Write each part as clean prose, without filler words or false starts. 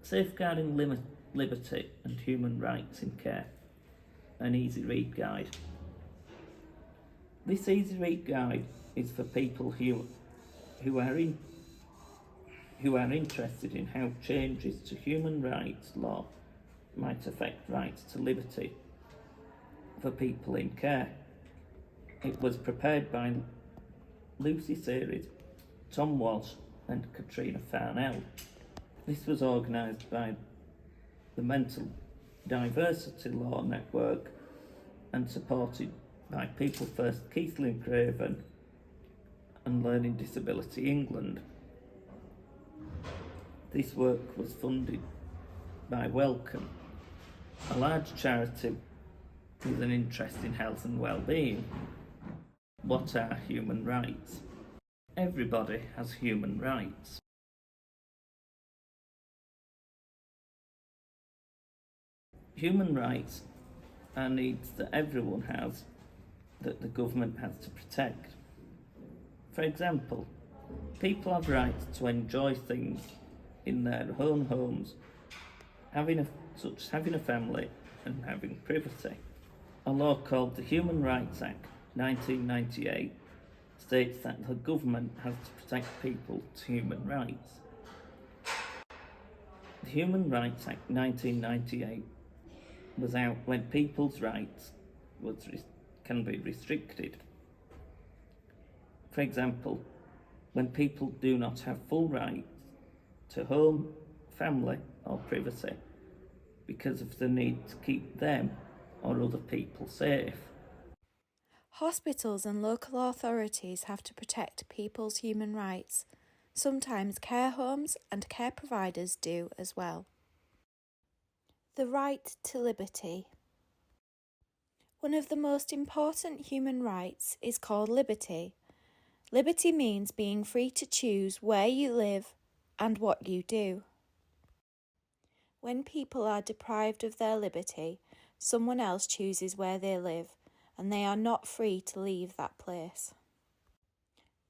Safeguarding Liberty and Human Rights in Care, an easy read guide. This easy read guide is for people who are interested in how changes to human rights law might affect rights to liberty for people in care. It was prepared by Lucy Series, Tom Walsh and Katrina Farnell. This was organised by the Mental Diversity Law Network and supported by People First Keithlin Craven and Learning Disability England. This work was funded by Wellcome, a large charity with an interest in health and well-being. What are human rights? Everybody has human rights. Human rights are needs that everyone has, that the government has to protect. For example, people have rights to enjoy things in their own homes, such as having a family and having privacy. A law called the Human Rights Act 1998 states that the government has to protect people's human rights. The Human Rights Act 1998 was out when people's rights can be restricted. For example, when people do not have full rights to home, family or privacy because of the need to keep them or other people safe. Hospitals and local authorities have to protect people's human rights. Sometimes care homes and care providers do as well. The right to liberty. One of the most important human rights is called liberty. Liberty means being free to choose where you live and what you do. When people are deprived of their liberty, someone else chooses where they live, and they are not free to leave that place.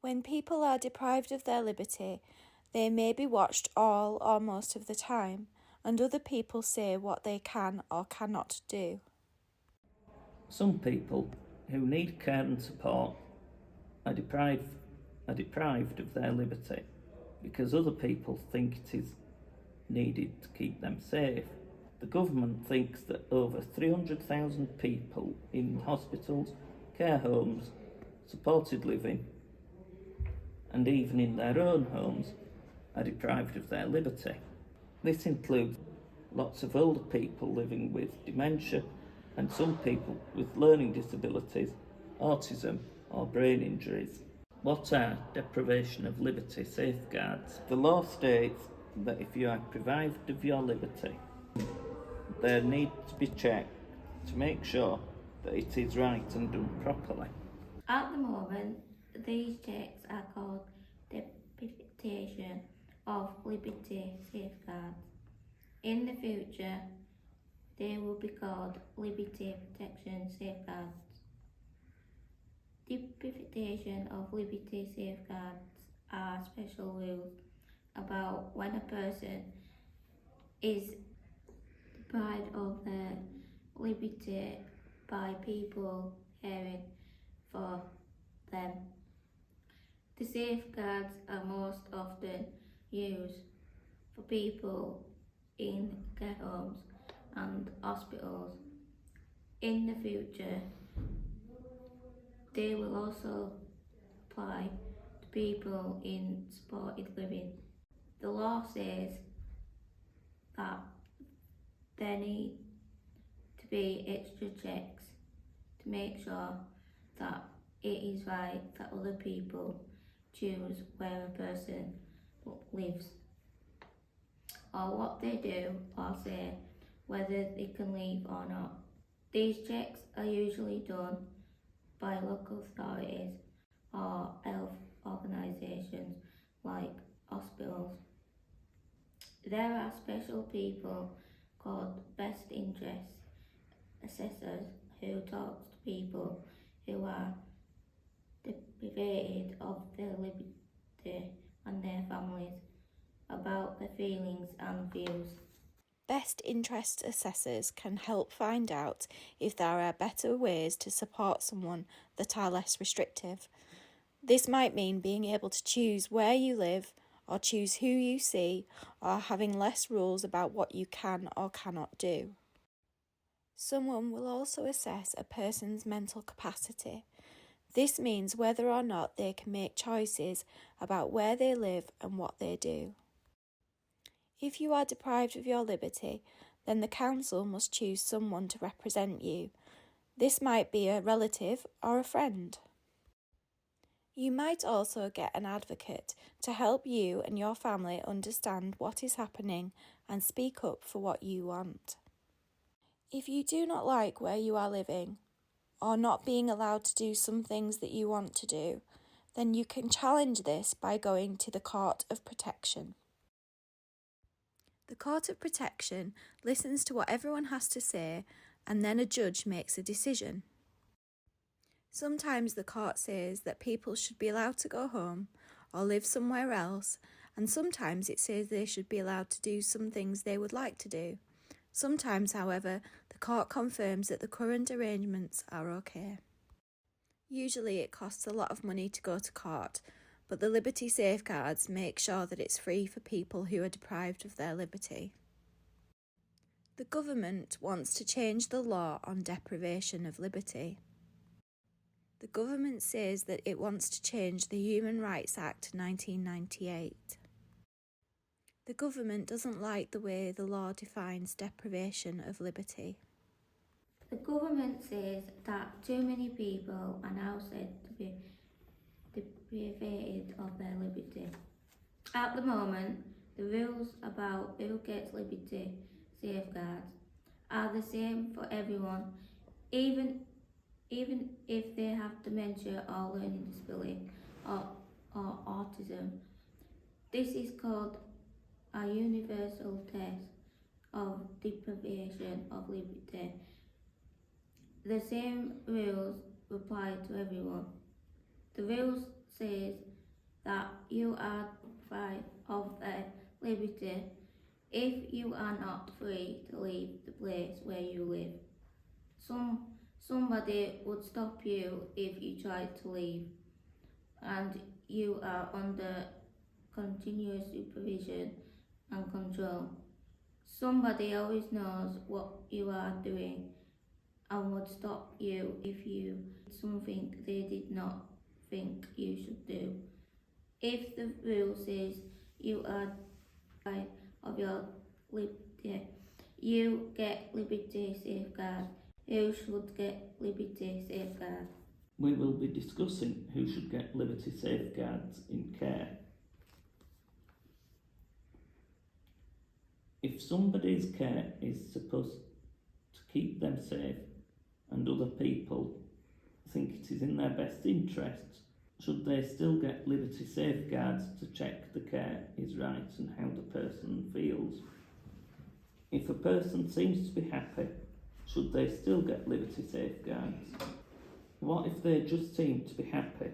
When people are deprived of their liberty, they may be watched all or most of the time, and other people say what they can or cannot do. Some people who need care and support are deprived of their liberty because other people think it is needed to keep them safe. The government thinks that over 300,000 people in hospitals, care homes, supported living, and even in their own homes are deprived of their liberty. This includes lots of older people living with dementia and some people with learning disabilities, autism or brain injuries. What are deprivation of liberty safeguards? The law states that if you are deprived of your liberty, there needs to be checked to make sure that it is right and done properly. At the moment, these checks are called deprivation of liberty safeguards. In the future, they will be called liberty protection safeguards. Deprivation of liberty safeguards are special rules about when a person is deprived of their liberty by people caring for them. The safeguards are most often used for people in care homes and hospitals. In the future, they will also apply to people in supported living. The law says that there need to be extra checks to make sure that it is right that other people choose where a person lives, or what they do or say, whether they can leave or not. These checks are usually done by local authorities or health organisations like hospitals. There are special people called best interest assessors who talk to people who are deprived of their liberty and their families about their feelings and views. Best interest assessors can help find out if there are better ways to support someone that are less restrictive. This might mean being able to choose where you live, or choose who you see, or having less rules about what you can or cannot do. Someone will also assess a person's mental capacity. This means whether or not they can make choices about where they live and what they do. If you are deprived of your liberty, then the council must choose someone to represent you. This might be a relative or a friend. You might also get an advocate to help you and your family understand what is happening and speak up for what you want. If you do not like where you are living, or not being allowed to do some things that you want to do, then you can challenge this by going to the Court of Protection. The Court of Protection listens to what everyone has to say, and then a judge makes a decision. Sometimes the court says that people should be allowed to go home or live somewhere else, and sometimes it says they should be allowed to do some things they would like to do. Sometimes, however, the court confirms that the current arrangements are okay. Usually it costs a lot of money to go to court, but the liberty safeguards make sure that it's free for people who are deprived of their liberty. The government wants to change the law on deprivation of liberty. The government says that it wants to change the Human Rights Act 1998. The government doesn't like the way the law defines deprivation of liberty. The government says that too many people are now said to be deprived of their liberty. At the moment, the rules about who gets liberty safeguards are the same for everyone, even if they have dementia or learning disability or autism. This is called a universal test of deprivation of liberty. The same rules apply to everyone. The rules says that you are deprived of their liberty if you are not free to leave the place where you live. Somebody would stop you if you tried to leave, and you are under continuous supervision and control. Somebody always knows what you are doing and would stop you if you did something they did not think you should do. If the rule says you are deprived of your liberty, you get liberty safeguard. Who should get liberty safeguard? We will be discussing who should get liberty safeguards in care. If somebody's care is supposed to keep them safe and other people think it is in their best interests, should they still get liberty safeguards to check the care is right and how the person feels? If a person seems to be happy, should they still get liberty safeguards? What if they just seem to be happy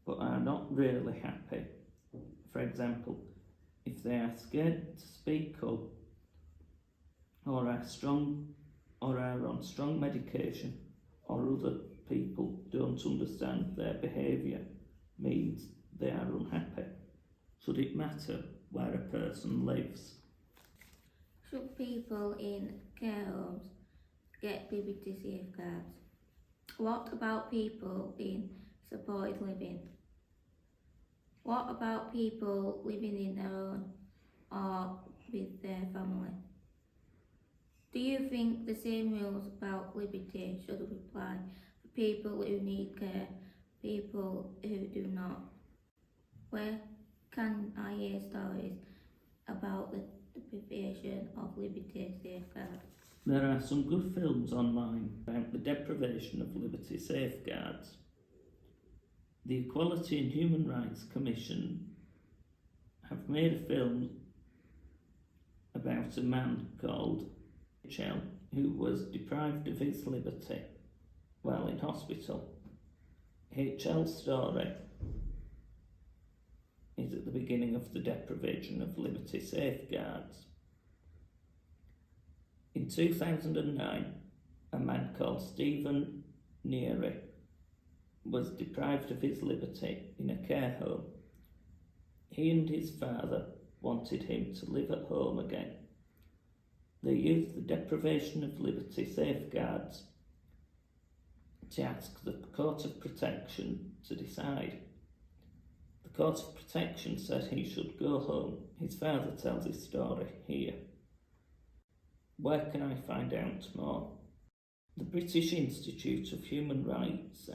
but are not really happy? For example, if they are scared to speak up or are on strong medication, or other people don't understand their behaviour means they are unhappy. Should it matter where a person lives? Should people in care homes get liberty safeguards? What about people in supported living? What about people living in their own or with their family? Do you think the same rules about liberty should apply for people who need care, people who do not? Where can I hear stories about the deprivation of liberty safeguards? There are some good films online about the deprivation of liberty safeguards. The Equality and Human Rights Commission have made a film about a man called HL who was deprived of his liberty while in hospital. HL's story is at the beginning of the deprivation of liberty safeguards. In 2009, a man called Stephen Neary was deprived of his liberty in a care home. He and his father wanted him to live at home again. They used the deprivation of liberty safeguards to ask the Court of Protection to decide. The Court of Protection said he should go home. His father tells his story here. Where can I find out more? The British Institute of Human Rights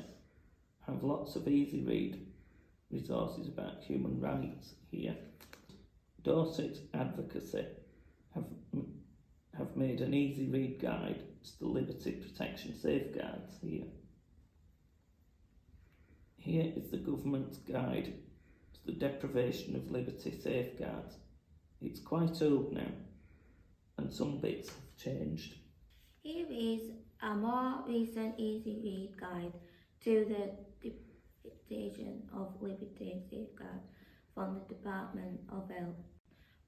have lots of easy read resources about human rights here. Dorset Advocacy have made an easy read guide to the liberty protection safeguards here. Here is the government's guide to the deprivation of liberty safeguards. It's quite old now, and some bits have changed. Here is a more recent easy read guide to the deprivation of liberty safeguards from the Department of Health.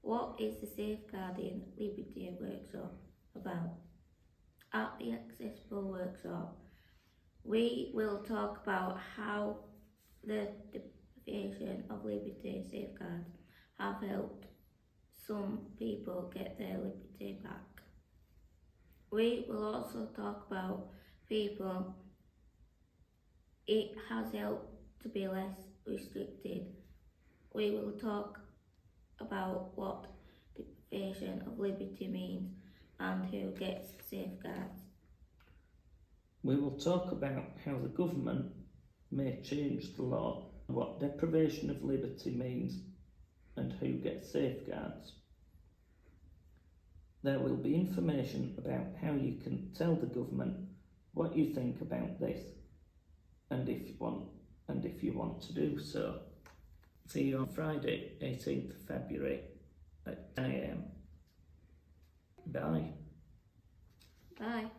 What is the Safeguarding Liberty Workshop about? At the Accessible Workshop, we will talk about how the deprivation of liberty safeguards have helped some people get their liberty back. We will also talk about people it has helped to be less restricted. We will talk about what deprivation of liberty means and who gets safeguards. We will talk about how the government may change the law, what deprivation of liberty means and who gets safeguards. There will be information about how you can tell the government what you think about this and if you want to do so. See you on Friday, 18th of February at 10 AM. Bye. Bye.